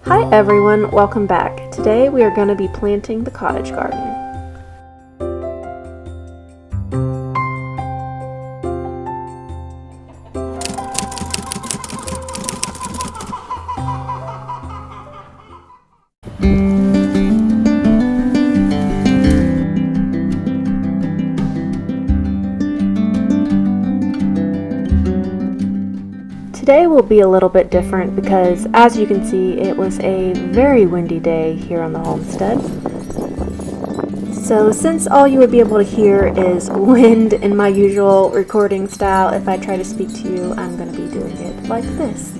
Hi everyone, welcome back. Today we are going to be planting the cottage garden. Today will be a little bit different because, as you can see, it was a very windy day here on the homestead. So since all you would be able to hear is wind in my usual recording style, if I try to speak to you, I'm going to be doing it like this.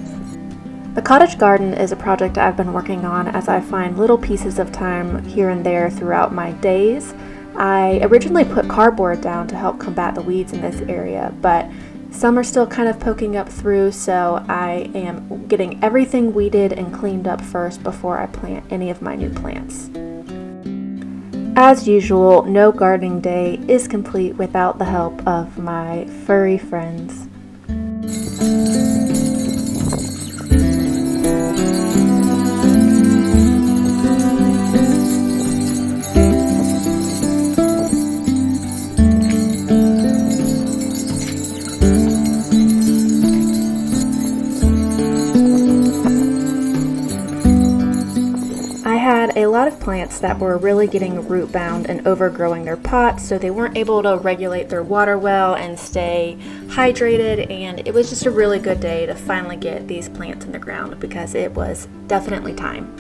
The cottage garden is a project I've been working on as I find little pieces of time here and there throughout my days. I originally put cardboard down to help combat the weeds in this area, but some are still kind of poking up through, so I am getting everything weeded and cleaned up first before I plant any of my new plants. As usual, no gardening day is complete without the help of my furry friends. A lot of plants that were really getting root bound and overgrowing their pots, so they weren't able to regulate their water well and stay hydrated, and it was just a really good day to finally get these plants in the ground because it was definitely time.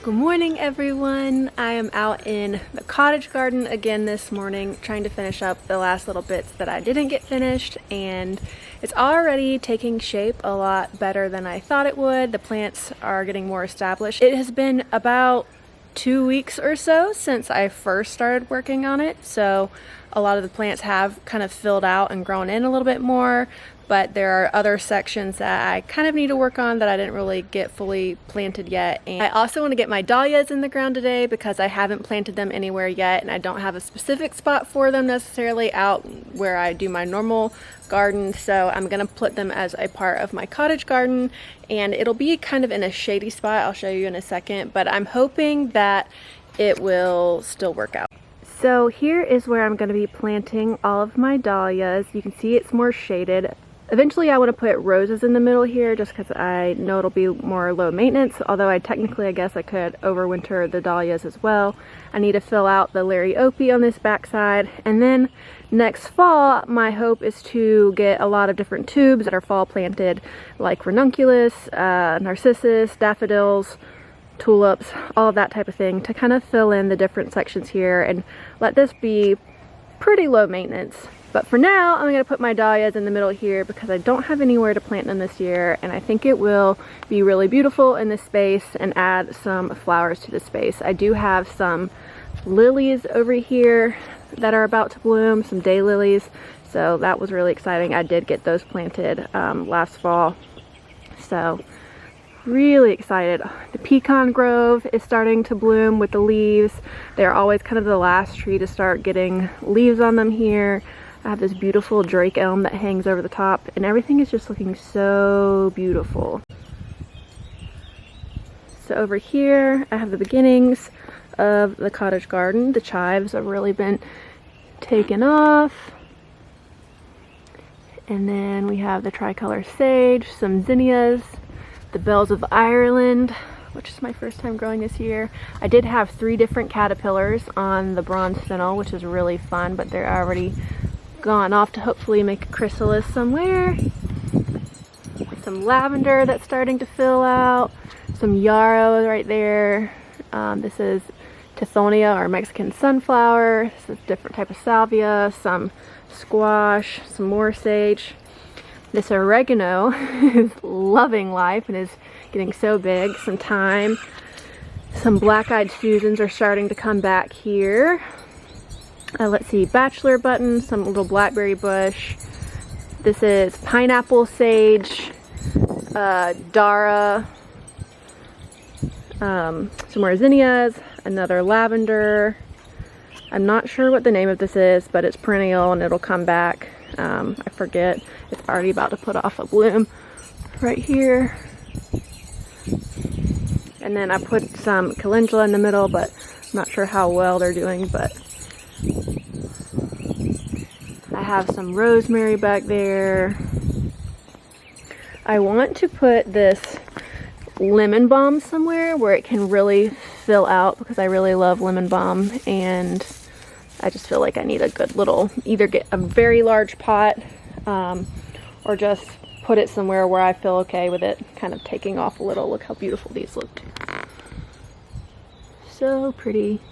Good morning everyone. I am out in the cottage garden again this morning trying to finish up the last little bits that I didn't get finished, and it's already taking shape a lot better than I thought it would. The plants are getting more established. It has been about 2 weeks or so since I first started working on it, so a lot of the plants have kind of filled out and grown in a little bit more, but there are other sections that I kind of need to work on that I didn't really get fully planted yet. And I also want to get my dahlias in the ground today because I haven't planted them anywhere yet, and I don't have a specific spot for them necessarily out where I do my normal garden, so I'm gonna put them as a part of my cottage garden, and it'll be kind of in a shady spot. I'll show you in a second, but I'm hoping that it will still work out. So here is where I'm going to be planting all of my dahlias. You can see it's more shaded. Eventually I want to put roses in the middle here just because I know it'll be more low maintenance, although I guess I could overwinter the dahlias as well. I need to fill out the liriope on this backside, and then next fall my hope is to get a lot of different tubes that are fall planted, like ranunculus, narcissus, daffodils, tulips, all of that type of thing, to kind of fill in the different sections here and let this be pretty low maintenance. But for now, I'm going to put my dahlias in the middle here because I don't have anywhere to plant them this year, and I think it will be really beautiful in this space and add some flowers to the space. I do have some lilies over here that are about to bloom, some daylilies, so that was really exciting. I did get those planted last fall, so Really excited. The pecan grove is starting to bloom with the leaves. They're always kind of the last tree to start getting leaves on them here. I have this beautiful drake elm that hangs over the top, and everything is just looking so beautiful. So over here I have the beginnings of the cottage garden. The chives have really been taken off. And then we have the tricolor sage, some zinnias, the bells of Ireland, which is my first time growing this year. I did have 3 different caterpillars on the bronze fennel, which is really fun, but they're already gone off to hopefully make a chrysalis somewhere. Some lavender that's starting to fill out, some yarrow right there. This is Tithonia, or Mexican sunflower. This is a different type of salvia, some squash, some more sage. This oregano is loving life and is getting so big. Some thyme. Some black-eyed Susans are starting to come back here. Let's see, bachelor button, some little blackberry bush. This is pineapple sage, Dara, some more zinnias, another lavender. I'm not sure what the name of this is, but it's perennial and it'll come back. I forget. It's already about to put off a bloom right here. And then I put some calendula in the middle, but I'm not sure how well they're doing, but I have some rosemary back there. I want to put this lemon balm somewhere where it can really fill out, because I really love lemon balm, and I just feel like I need a good little, either get a very large pot or just put it somewhere where I feel okay with it kind of taking off a little. Look how beautiful these look. So pretty.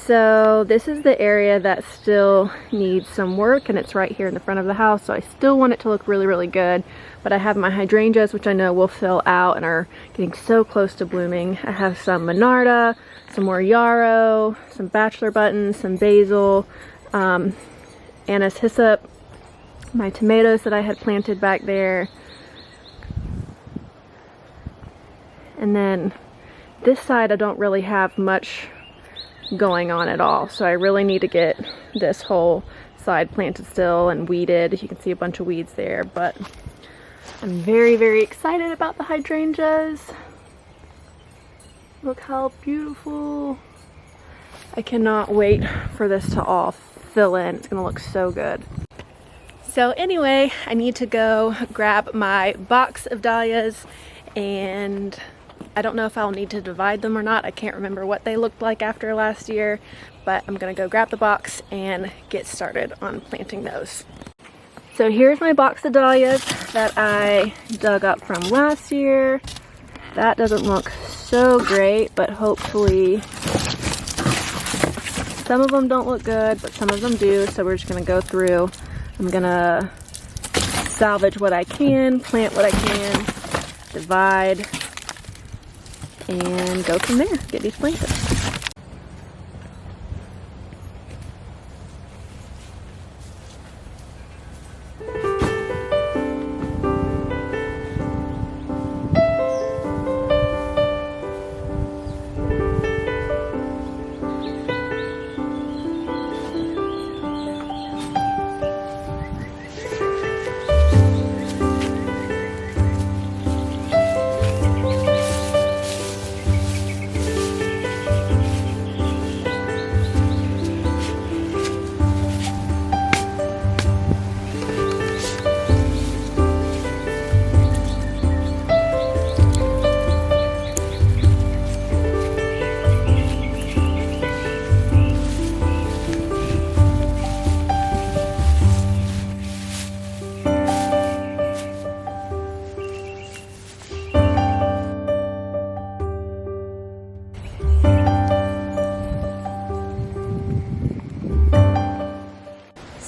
So this is the area that still needs some work, and it's right here in the front of the house, so I still want it to look really, really good. But I have my hydrangeas, which I know will fill out and are getting so close to blooming. I have some monarda, some more yarrow, some bachelor buttons, some basil, anise hyssop, my tomatoes that I had planted back there. And then this side I don't really have much going on at all, so I really need to get this whole side planted still and weeded. You can see a bunch of weeds there, but I'm very, very excited about the hydrangeas. Look how beautiful. I cannot wait for this to all fill in. It's gonna look so good. So anyway, I need to go grab my box of dahlias, and I don't know if I'll need to divide them or not. I can't remember what they looked like after last year, but I'm gonna go grab the box and get started on planting those. So here's my box of dahlias that I dug up from last year. That doesn't look so great, but hopefully some of them don't look good, but some of them do. So we're just gonna go through. I'm gonna salvage what I can, plant what I can, divide, and go from there, get these planted.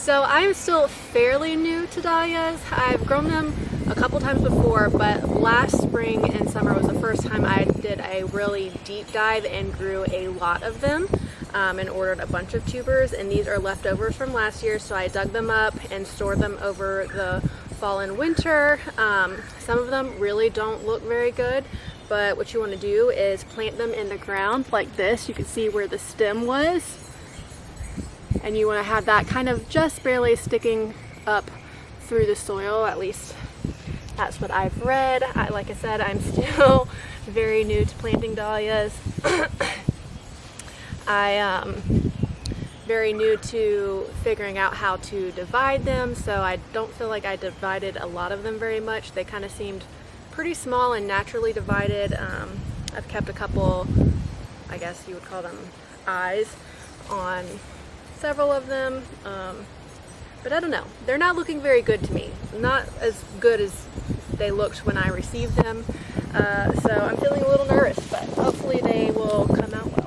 So I'm still fairly new to dahlias. I've grown them a couple times before, but last spring and summer was the first time I did a really deep dive and grew a lot of them. and ordered a bunch of tubers, and these are leftovers from last year, so I dug them up and stored them over the fall and winter. Some of them really don't look very good, but what you want to do is plant them in the ground like this. You can see where the stem was, and you want to have that kind of just barely sticking up through the soil. At least that's what I've read. Like I said, I'm still very new to planting dahlias. Very new to figuring out how to divide them, so I don't feel like I divided a lot of them very much. They kind of seemed pretty small and naturally divided. I've kept a couple, I guess you would call them eyes, on several of them, but I don't know. They're not looking very good to me. Not as good as they looked when I received them, so I'm feeling a little nervous, but hopefully they will come out well.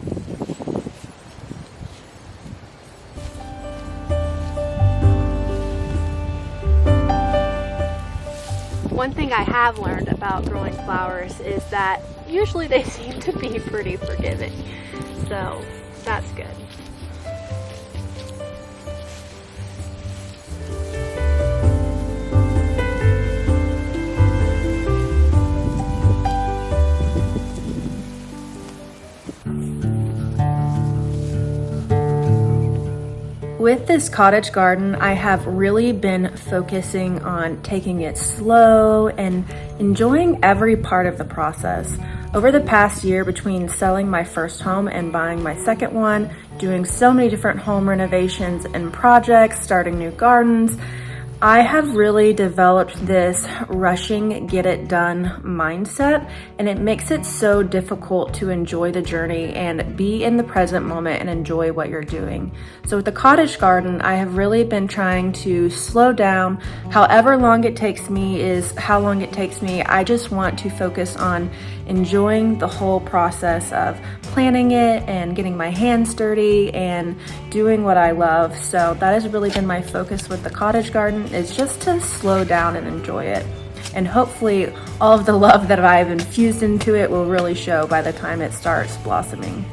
One thing I have learned about growing flowers is that usually they seem to be pretty forgiving, so that's good. With this cottage garden, I have really been focusing on taking it slow and enjoying every part of the process. Over the past year, between selling my first home and buying my second one, doing so many different home renovations and projects, starting new gardens, I have really developed this rushing, get it done mindset, and it makes it so difficult to enjoy the journey and be in the present moment and enjoy what you're doing. So with the cottage garden, I have really been trying to slow down. However long it takes me is how long it takes me. I just want to focus on enjoying the whole process of planting it and getting my hands dirty and doing what I love. So that has really been my focus with the cottage garden, is just to slow down and enjoy it. And hopefully all of the love that I've infused into it will really show by the time it starts blossoming.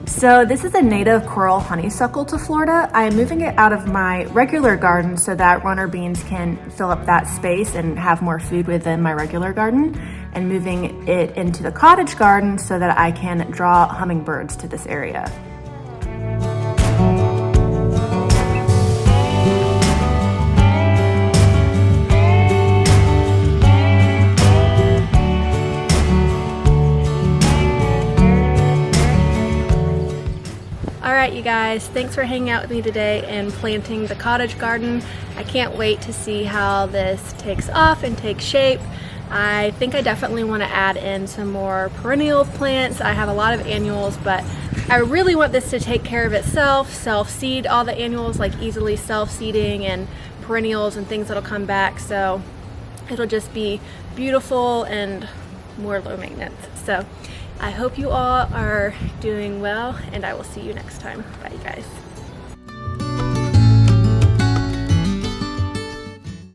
So this is a native coral honeysuckle to Florida. I am moving it out of my regular garden so that runner beans can fill up that space and have more food within my regular garden, and moving it into the cottage garden so that I can draw hummingbirds to this area. Alright you guys, thanks for hanging out with me today and planting the cottage garden. I can't wait to see how this takes off and takes shape. I think I definitely want to add in some more perennial plants. I have a lot of annuals, but I really want this to take care of itself, self-seed all the annuals, like easily self-seeding, and perennials and things that'll come back, so it'll just be beautiful and more low maintenance. So I hope you all are doing well, and I will see you next time. Bye, you guys.